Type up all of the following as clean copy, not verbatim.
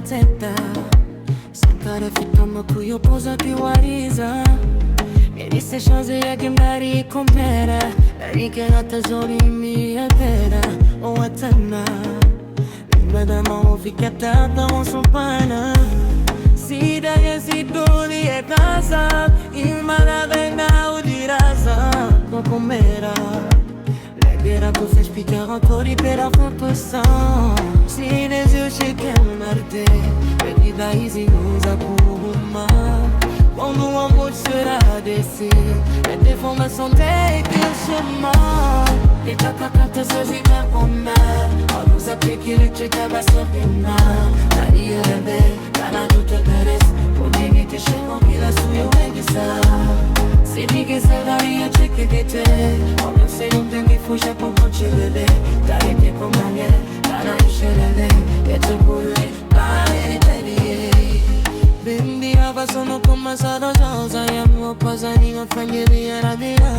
testa. Cara fica uma kuyopoza kiwariza. Nilise shanze ya gimari kompera. Rike na tazori mi ya pera. O watana Nimada maofika tata onsopana. Sida ya sidoli ya casa. Imana vena udiraza. Kokomera Legera tu fez picar ancora per a fontuação. Se desejo que amar-te Perdida e zinusa uma. Quando o amor será descer É deformação de que eu chamar. E kakakata sozinha pomar. A luz a pequena chega vai sopinar. Daria rebe, cara do teu interesse. Comigo te chegam pela sua eu reguiçar. Se diga se daria cheque de te. Homem se não tem que fugir por monte bebê. Daí te companhia, cara enxerele. E te pule, vai te Bindi hava sono começado a usar. E a minha passarinha família era dira.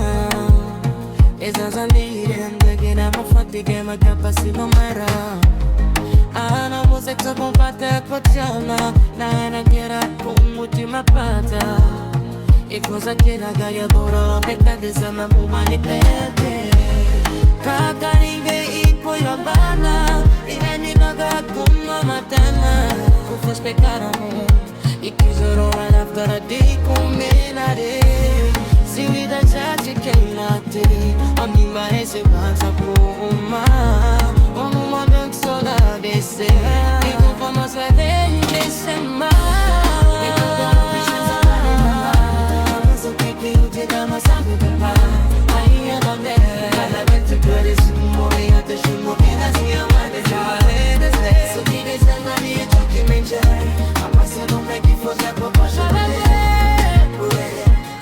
Esas amigas que era uma fatiga ma capacidade não era. Ana você que bom para cochana. Na era que era com última pata. E cosa che la gaia bora Pekta desana humanitete. Kakaringe ipo yabana. Ireni naga kuma matana. Kufos pekaramo. E kizoro anaftara di kuminare. Si vida chachi kenate. Amima ese bansa kuma. Onu mandang sola dese. Iku famas la dente sema. Dama sabe bemar, aí é na terra. Cada vez que eu desço, morri até chumo que nasci a mãe de Jale. Sou que descendo a minha choque mente. A massa não tem que fazer a proposta. Ué,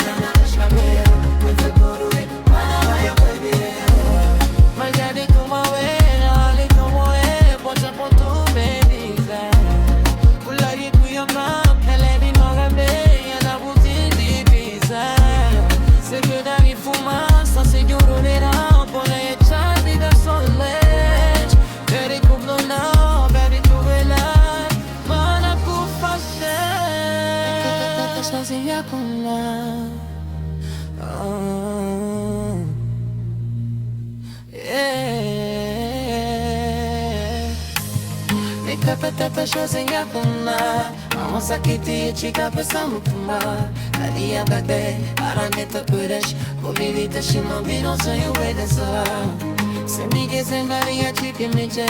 não na escabeira, muito coro, mas vai eu beber. Mas já de como é, ali como é, pode apontar bem dizer. Pula de cuia mal, ela é de noga bem, ela butin de pisar. Se queda mi fumaça, se giuro verão. Pone echar da solete. Peri kublo não, peri tu velar. Mana ku fazer. Kata sozinha com lá. Nikapata sozinha com lá. Onsa kiti chica pensando fumar. Daria bate, araneta puresh. Covidita shimo vino sonho obedecer. Se ninguém sem daria chique me je.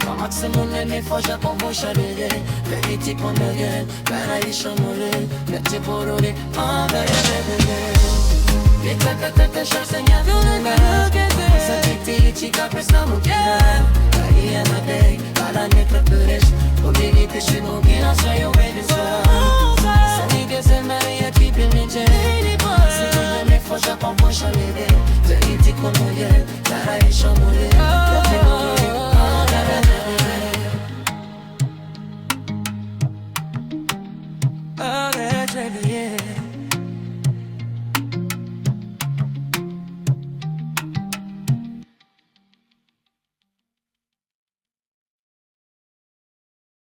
No máximo nem foja com bocha de. Veriti com nege, para isso morrer. Mete por ore, anda e bebe. Nikakata sozinha com lá. Onsa kiti chica pensando fumar. Daria bate, araneta puresh. Covidita shimo